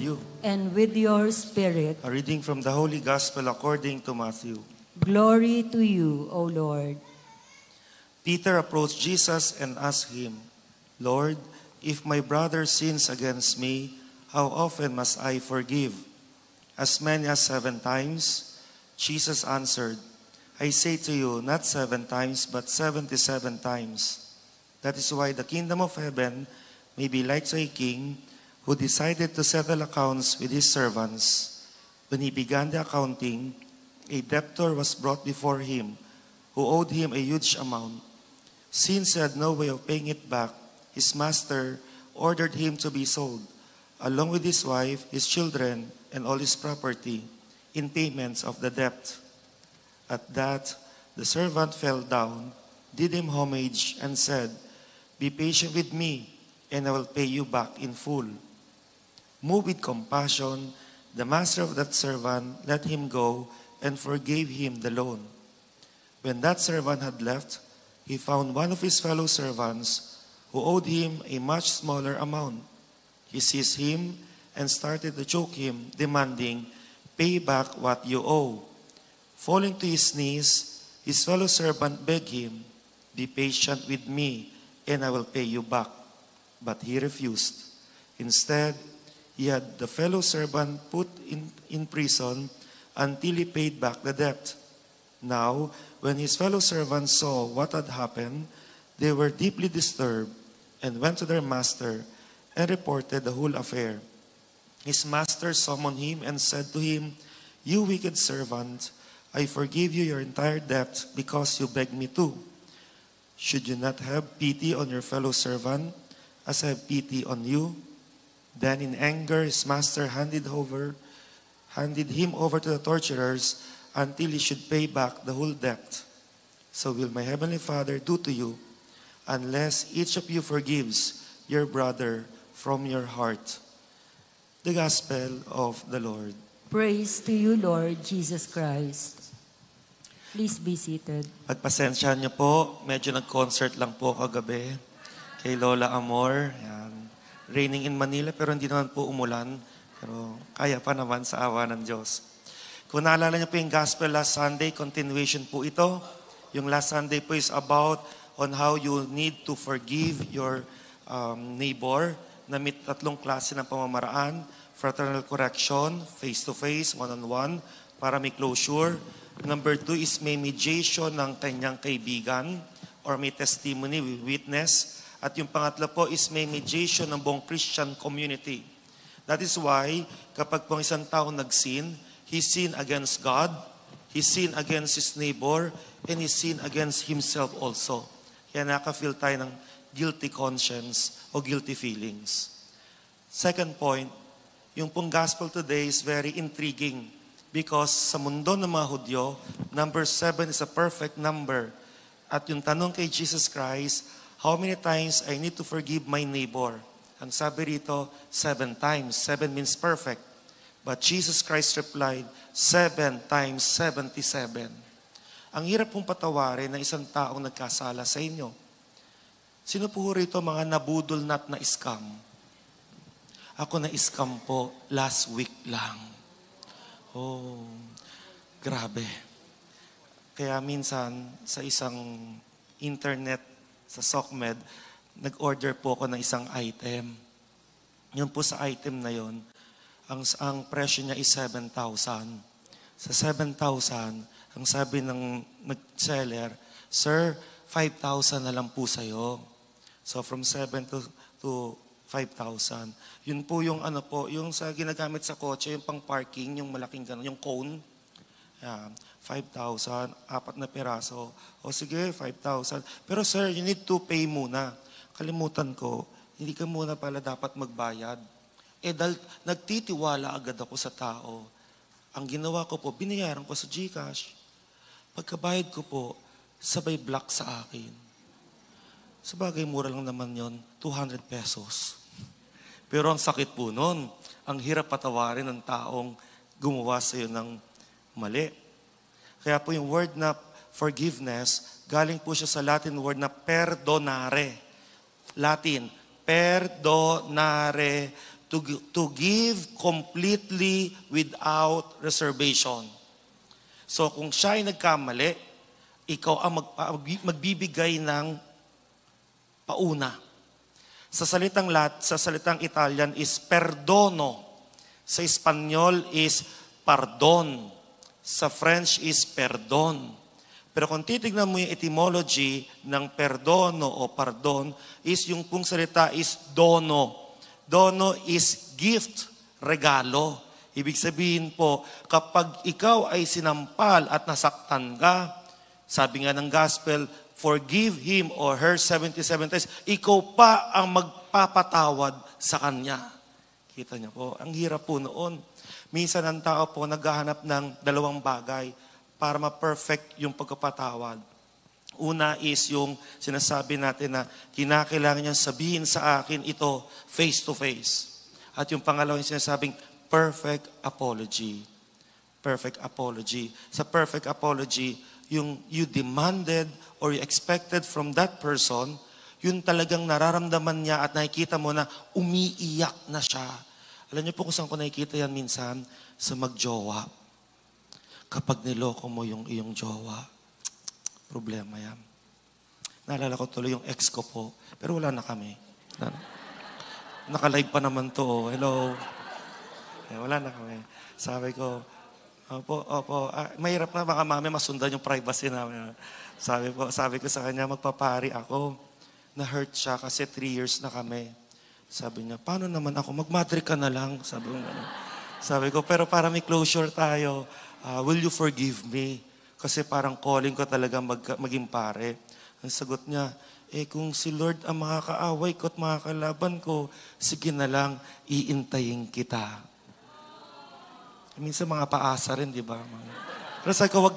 you. And with your spirit. A reading from the Holy Gospel according to Matthew. Glory to you, O Lord. Peter approached Jesus and asked him, Lord, if my brother sins against me, how often must I forgive? As many as 7 times? Jesus answered, I say to you, not 7 times, but 77 times. That is why the kingdom of heaven may be like to a king who decided to settle accounts with his servants. When he began the accounting, a debtor was brought before him who owed him a huge amount. Since he had no way of paying it back, his master ordered him to be sold, along with his wife, his children, and all his property, in payments of the debt. At that, the servant fell down, did him homage, and said, Be patient with me, and I will pay you back in full. Moved with compassion, the master of that servant let him go and forgave him the loan. When that servant had left, he found one of his fellow servants who owed him a much smaller amount. He seized him and started to choke him, demanding, Pay back what you owe. Falling to his knees, his fellow servant begged him, Be patient with me, and I will pay you back. But he refused. Instead, he had the fellow servant put in prison until he paid back the debt. Now, when his fellow servants saw what had happened, they were deeply disturbed and went to their master and reported the whole affair. His master summoned him and said to him, You wicked servant, I forgive you your entire debt because you begged me to. Should you not have pity on your fellow servant as I have pity on you? Then in anger, his master handed him over to the torturers until he should pay back the whole debt. So will my heavenly Father do to you, unless each of you forgives your brother from your heart. The Gospel of the Lord. Praise to you, Lord Jesus Christ. Please be seated. Pagpasensyahan niyo po, medyo nag-concert lang po kagabi kay Lola Amor. Yan. Raining in Manila pero hindi naman po umulan. Pero kaya pa naman sa awa ng Diyos. Kung naalala niyo po yung Gospel last Sunday, continuation po ito. Yung last Sunday po is about on how you need to forgive your neighbor na may 3 klase ng pamamaraan. Fraternal correction, face-to-face, one-on-one, para may closure. Number 2 is may mediation ng kanyang kaibigan or may testimony, witness. At yung pangatlo po is may mediation ng buong Christian community. That is why, kapag po isang tao nag-sin, he sinned against God, he sinned against his neighbor, and he sinned against himself also. Kaya nakaka-feel tayo ng guilty conscience o guilty feelings. Second point, yung pong gospel today is very intriguing because sa mundo ng mga Hudyo, number 7 is a perfect number. At yung tanong kay Jesus Christ, how many times I need to forgive my neighbor? Ang sabi rito, 7 times. 7 means perfect. But Jesus Christ replied, 7 times 77. Ang hirap pong patawarin na isang taong nagkasala sa inyo. Sino po rito mga nabudol na scam? Ako na-scam po last week lang. Oh, grabe. Kaya minsan sa isang internet, sa SOCMED, nag-order po ako ng isang item. Yun po sa item na yun, ang presyo niya is 7,000. Sa 7,000, ang sabi ng seller, Sir, 5,000 na lang po sa'yo. So from 7 to 5,000. Yun po yung yung sa ginagamit sa kotse, yung pang parking, yung malaking gano'n, yung cone. 5,000, 4 na piraso. O sige, 5,000. Pero sir, you need to pay muna. Kalimutan ko, hindi ka muna pala dapat magbayad. Dahil nagtitiwala agad ako sa tao. Ang ginawa ko po, binayaran ko sa GCash. Pagkabayad ko po, sabay block sa akin. Sabagay, mura lang naman yon, 200 pesos. Pero ang sakit po nun, ang hirap patawarin ng taong gumawa sa iyo ng mali. Kaya po yung word na forgiveness, galing po siya sa Latin word na perdonare. Latin, perdonare, to give completely without reservation. So kung siya ay nagkamali, ikaw ang magbibigay ng pauna. Sa salitang Italian is perdono. Sa Espanyol is pardon. Sa French is perdon. Pero kung titignan mo yung etymology ng perdono o pardon, is yung pong salita is dono. Dono is gift, regalo. Ibig sabihin po, kapag ikaw ay sinampal at nasaktan ka, sabi nga ng gospel, forgive him or her 77 times, ikaw pa ang magpapatawad sa kanya. Kita niyo po, ang hirap po noon. Minsan ang tao po naghahanap ng dalawang bagay para ma-perfect yung pagkapatawad. Una is yung sinasabi natin na kinakailangan niyang sabihin sa akin ito face to face. At yung pangalawa yung sinasabing perfect apology. Perfect apology. Sa perfect apology, yung you demanded or you expected from that person, yun talagang nararamdaman niya at nakikita mo na umiiyak na siya. Alam niyo po kung saan ko nakikita yan minsan? Sa magjowa. Kapag niloko mo yung iyong jowa, problema yan. Naalala ko tuloy yung ex ko po, pero wala na kami. Naka-live pa naman to. Oh. Hello. Wala na kami. Sabi ko, opo. Mahirap na baka mami masundan yung privacy namin. Sabi ko sa kanya, magpapari ako. Na-hurt siya kasi 3 years na kami. Sabi niya, paano naman ako? Magmadre ka na lang. Sabi ko, pero para may closure tayo, will you forgive me? Kasi parang calling ko talaga maging pare. Ang sagot niya, kung si Lord ang makakaaway ko at makakalaban ko, sige na lang, iintayin kita. Minsan mga paasa rin, di ba? Pero sabi ko, wag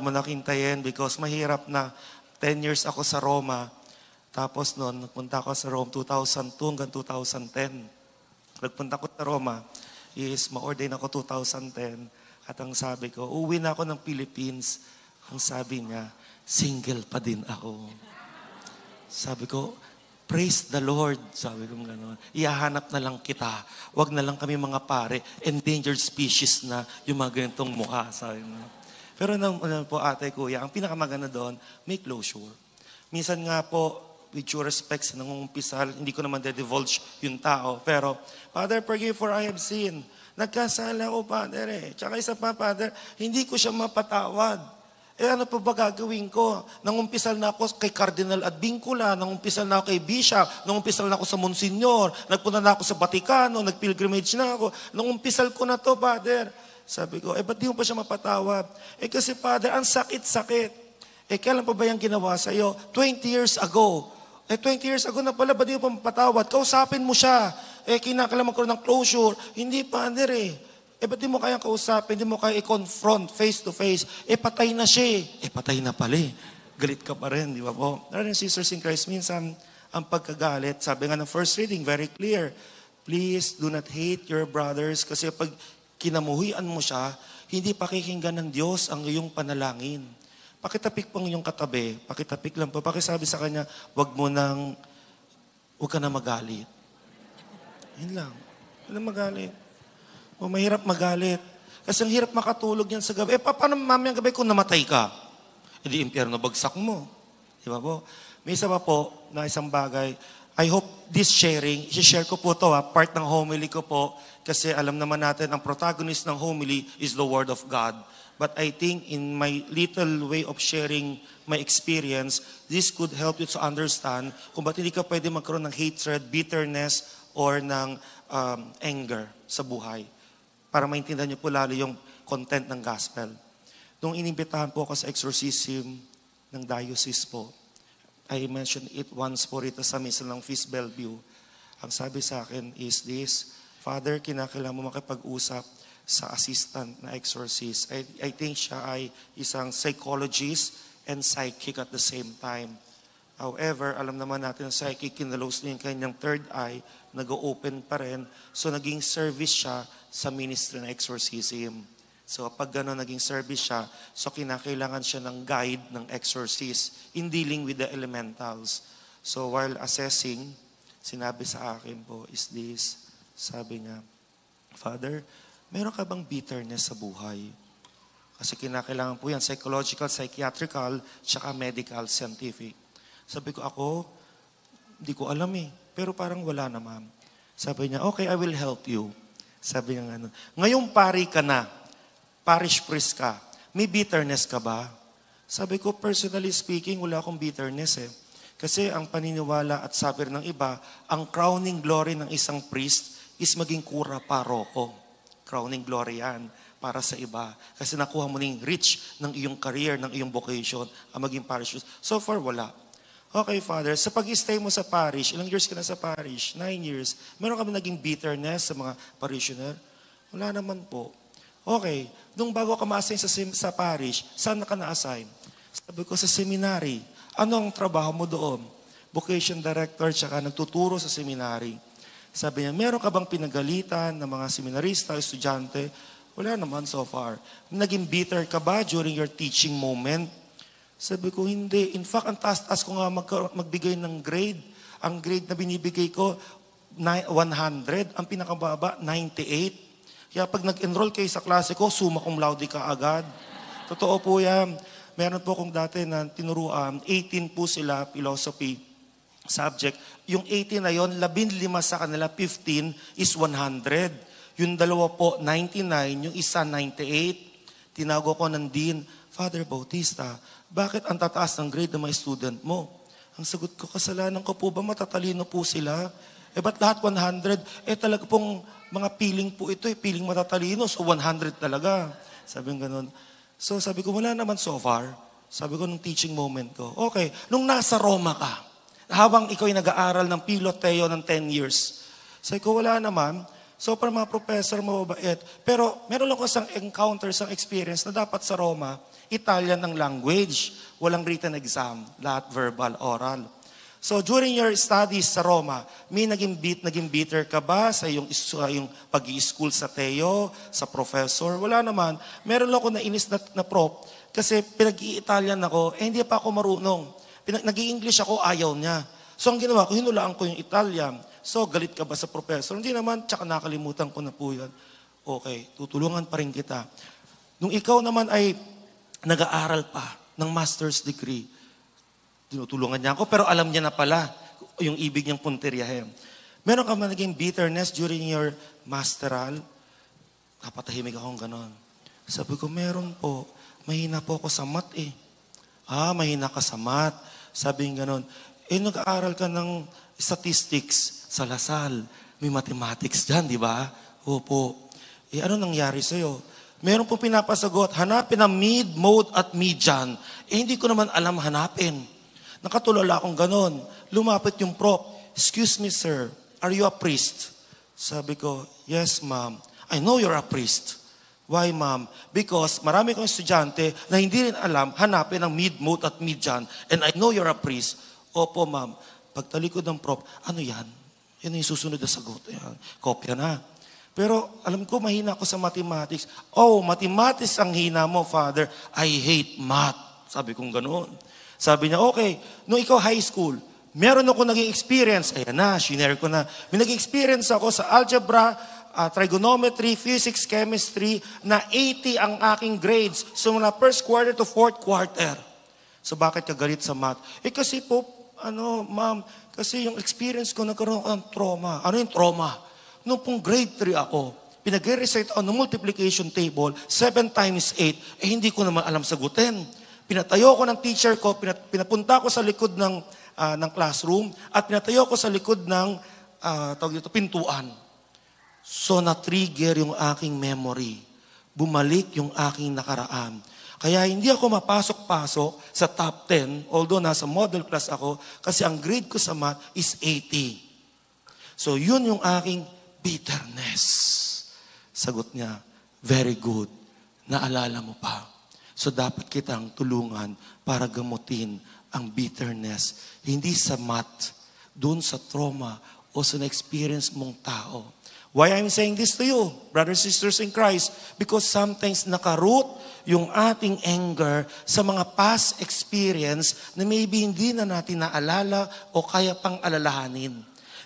mo na kintayin because mahirap na 10 years ako sa Roma. Tapos noon, nagpunta ako sa Rome 2002 hanggang 2010. Nagpunta ko sa Roma, ma-ordain ako 2010. At ang sabi ko, uwi na ako ng Philippines. Ang sabi niya, single pa din ako. Sabi ko, praise the Lord. Sabi ko gano'n. Ihahanap na lang kita. Wag na lang kami mga pare. Endangered species na yung mga ganitong mukha. Sabi mo. Pero po ate, kuya, ang pinakamaganda doon, may closure. Minsan nga po, with due respect sa nangungumpisal, hindi ko naman de-divulge yung tao. Pero, Father, forgive for I have sinned. Nagkasala ko, Father Tsaka isa pa, Father, hindi ko siya mapatawad. Ano pa ba gagawin ko? Nangumpisal na ako kay Cardinal Advincula, nangumpisal na ako kay Bishop, nangumpisal na ako sa Monsignor, nagpunta na ako sa Vaticano, nagpilgrimage na ako. Nangumpisal ko na to, Father. Sabi ko, ba't di mo pa siya mapatawad? Kasi, Father, ang sakit-sakit. Kailan pa ba yung ginawa sa'yo? 20 years ago. 20 years ago na pala, ba't di mo pa mapatawad? Kausapin mo siya. Kinakailangan magkaroon ng closure. Hindi, Father ba't di mo kaya kausapin? Di mo kaya i-confront face to face? Patay na siya patay na pala Galit ka pa rin, di ba po? Brothers and sisters in Christ, minsan ang pagkagalit, sabi nga ng first reading, very clear. Please do not hate your brothers kasi pag kinamuhian mo siya, hindi pakikinggan ng Diyos ang iyong panalangin. Pakitapik pang iyong katabi, pakitapik lang po. Pakisabi sa kanya, huwag ka na magalit. Yun lang. Huwag na magalit. Mahirap magalit. Kasi ang hirap makatulog yan sa gabi. Paano mamayang gabi kung namatay ka? Hindi impyerno bagsak mo. Di ba po? May isa pa po na isang bagay. I hope this sharing, i-share ko po to part ng homily ko po. Kasi alam naman natin, ang protagonist ng homily is the Word of God. But I think in my little way of sharing my experience, this could help you to understand kung ba't hindi ka pwede magkaroon ng hatred, bitterness, or ng anger sa buhay. Para maintindihan niyo po lalo yung content ng gospel. Nung inimbitahan po ako sa exorcism ng diocese po, I mentioned it once po rito sa misa ng Feast Bellevue. Ang sabi sa akin is this, Father, kinakailangan mo makipag-usap sa assistant na exorcist. I think siya ay isang psychologist and psychic at the same time. However, alam naman natin na psychic, kinalose niya yung kanyang third eye, nag-open pa rin. So, naging service siya sa ministry ng exorcism. So, pag gano'n naging service siya, so kinakailangan siya ng guide ng exorcist in dealing with the elementals. So, while assessing, sinabi sa akin po is this, Sabi niya, Father, meron ka bang bitterness sa buhay? Kasi kinakailangan po yan, psychological, psychiatrical, tsaka medical, scientific. Sabi ko, hindi ko alam eh. Pero parang wala naman. Sabi niya, okay, I will help you. Sabi niya nga, ngayong pari ka na, parish priest ka, may bitterness ka ba? Sabi ko, personally speaking, wala akong bitterness eh. Kasi ang paniniwala at sabi ng iba, ang crowning glory ng isang priest is maging kura paroko. Crowning glory yan para sa iba. Kasi nakuha mo ng reach ng iyong career, ng iyong vocation, ang maging parish priest. So far, wala. Okay, Father, sa pag-stay mo sa parish, ilang years ka na sa parish? 9 years. Meron ka ba naging bitterness sa mga parishioner? Wala naman po. Okay, nung bago ka ma-assign sa parish, saan ka na-assign? Sabi ko, sa seminary. Ano ang trabaho mo doon? Vocation director, tsaka nagtuturo sa seminary. Sabi niya, meron ka bang pinagalitan ng mga seminarista, estudyante? Wala naman so far. Naging bitter ka ba during your teaching moment? Sabi ko, hindi. In fact, ang taas-taas ko nga magbigay ng grade. Ang grade na binibigay ko, 100. Ang pinakababa, 98. Kaya pag nag-enroll kayo sa klase ko, summa cum laude ka agad. Totoo po yan. Meron po kong dati na tinuruan, 18 po sila, philosophy subject. Yung 18 na yon, 15 sa kanila, 15 is 100. Yung dalawa po, 99, yung isa, 98. Tinago ko ng dean, Father Bautista, bakit ang tataas ng grade ng mga student mo? Ang sagot ko, kasalanan ko po ba matatalino po sila? Ba't lahat 100? Talaga pong mga piling po ito, piling matatalino, so 100 talaga. Sabi ng ganun. So sabi ko, wala naman so far. Sabi ko nung teaching moment ko, okay, nung nasa Roma ka, habang ikaw ay nag-aaral ng Piloteo ng 10 years, sabi ko, wala naman. So para mga professor, mababait. Pero meron lang ko isang encounter, isang experience na dapat sa Roma, Italian ang language. Walang written exam. Lahat verbal, oral. So during your studies sa Roma, may naging bitter ka ba sa yung pag-i-school sa Teo, sa professor? Wala naman. Meron lang ako nainis na prop kasi pinag-i-Italian ako, hindi pa ako marunong. Nag-i-English ako, ayaw niya. So ang ginawa ko, hinulaan ko yung Italian. So galit ka ba sa professor? Hindi naman, tsaka nakalimutan ko na po yan. Okay, tutulungan pa rin kita. Nung ikaw naman ay nag-aaral pa ng master's degree, tinutulungan niya ako, pero alam niya na pala yung ibig niyang punteriyahin. Meron ka man naging bitterness during your masteral? Kapatahimik akong ganon. Sabi ko, meron po. Mahina po ako sa math eh. Mahina ka sa math. Sabi nga ganon. Nag-aaral ka ng statistics sa Lasal. May mathematics dyan, di ba? Opo. Ano nangyari sa'yo? Meron pong pinapasagot, hanapin ang mid, mode, at median. Hindi ko naman alam hanapin. Nakatulala akong ganon. Lumapit yung prop. Excuse me, sir. Are you a priest? Sabi ko, yes, ma'am. I know you're a priest. Why, ma'am? Because marami kong estudyante na hindi rin alam hanapin ang mid, mode, at median. And I know you're a priest. Opo, ma'am. Pagtalikod ng prop, ano yan? Yan yung susunod na sagot. Yan. Kopya na. Pero alam ko, mahina ako sa mathematics. Mathematics ang hina mo, Father. I hate math. Sabi kong ganoon. Sabi niya, okay, nung ikaw high school, meron ako naging experience. Ayan na, shinare ko na. May naging experience ako sa algebra, trigonometry, physics, chemistry, na 80 ang aking grades. So mula first quarter to fourth quarter. So bakit ka galit sa math? Kasi po, ma'am, kasi yung experience ko, nagkaroon ako ng trauma. Ano yung trauma? Noong pong grade 3 ako, pinag-recite ako ng multiplication table, 7 times 8, hindi ko naman alam sagutin. Pinatayo ko ng teacher ko, pinapunta ko sa likod ng classroom, at pinatayo ko sa likod ng pintuan. So na-trigger yung aking memory. Bumalik yung aking nakaraan. Kaya hindi ako mapasok-pasok sa top 10, although nasa model class ako, kasi ang grade ko sa math is 80. So yun yung aking bitterness. Sagot niya, very good. Naalala mo pa. So dapat kitang tulungan para gamutin ang bitterness. Hindi sa math, dun sa trauma o sa na-experience mong tao. Why I'm saying this to you, brothers and sisters in Christ? Because sometimes nakaroot yung ating anger sa mga past experience na maybe hindi na natin naalala o kaya pang alalahanin.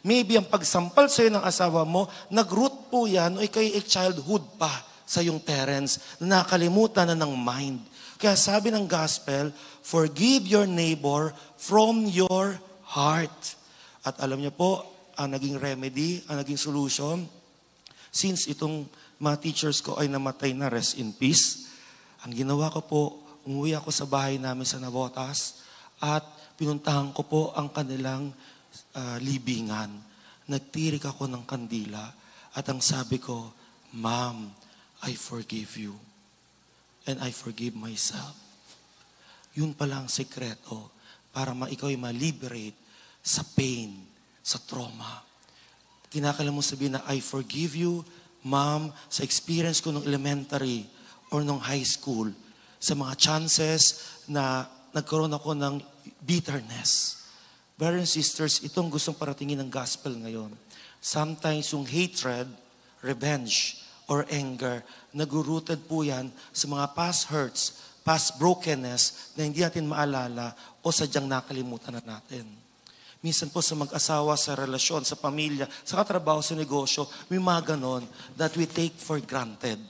Maybe ang pagsampal sa'yo ng asawa mo, nag-root po yan o ikay childhood pa sa iyong parents na nakalimutan na ng mind. Kaya sabi ng gospel, forgive your neighbor from your heart. At alam niyo po, ang naging remedy, ang naging solution, since itong mga teachers ko ay namatay na, rest in peace, ang ginawa ko po, umuwi ako sa bahay namin sa Navotas at pinuntahan ko po ang kanilang libingan. Nagtirik ako ng kandila at ang sabi ko, Ma'am, I forgive you and I forgive myself. Yun pala ang sekreto para ikaw ay ma-liberate sa pain, sa trauma. Kinakailangan mo sabihin na I forgive you, Ma'am, sa experience ko nung elementary or nung high school, sa mga chances na nagkaroon ako ng bitterness. Brothers and sisters, itong gustong paratingin ng gospel ngayon. Sometimes yung hatred, revenge, or anger, nag-rooted po yan sa mga past hurts, past brokenness na hindi natin maalala o sadyang nakalimutan na natin. Minsan po sa mag-asawa, sa relasyon, sa pamilya, sa katrabaho, sa negosyo, may mga ganon that we take for granted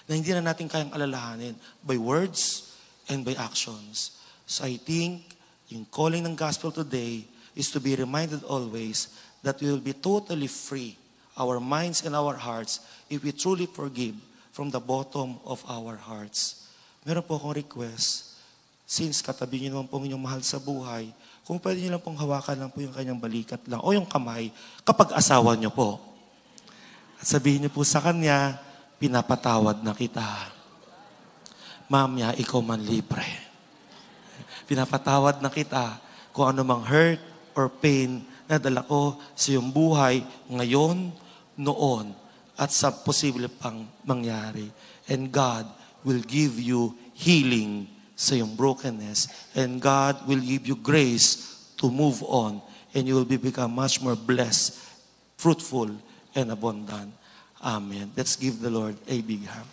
na hindi na natin kayang alalahanin by words and by actions. So I think yung calling ng gospel today is to be reminded always that we will be totally free, our minds and our hearts, if we truly forgive from the bottom of our hearts. Meron po akong request, since katabi niyo naman po inyong mahal sa buhay, kung pwede niyo lang pong hawakan lang po yung kanyang balikat lang o yung kamay kapag asawa niyo po. At sabihin niyo po sa kanya, pinapatawad na kita. Mamya, ikaw man libre. Pinapatawad na kita kung ano mang hurt or pain na dala ko sa iyong buhay ngayon, noon, at sa posible pang mangyari. And God will give you healing sa iyong brokenness. And God will give you grace to move on. And you will become much more blessed, fruitful, and abundant. Amen. Let's give the Lord a big hand.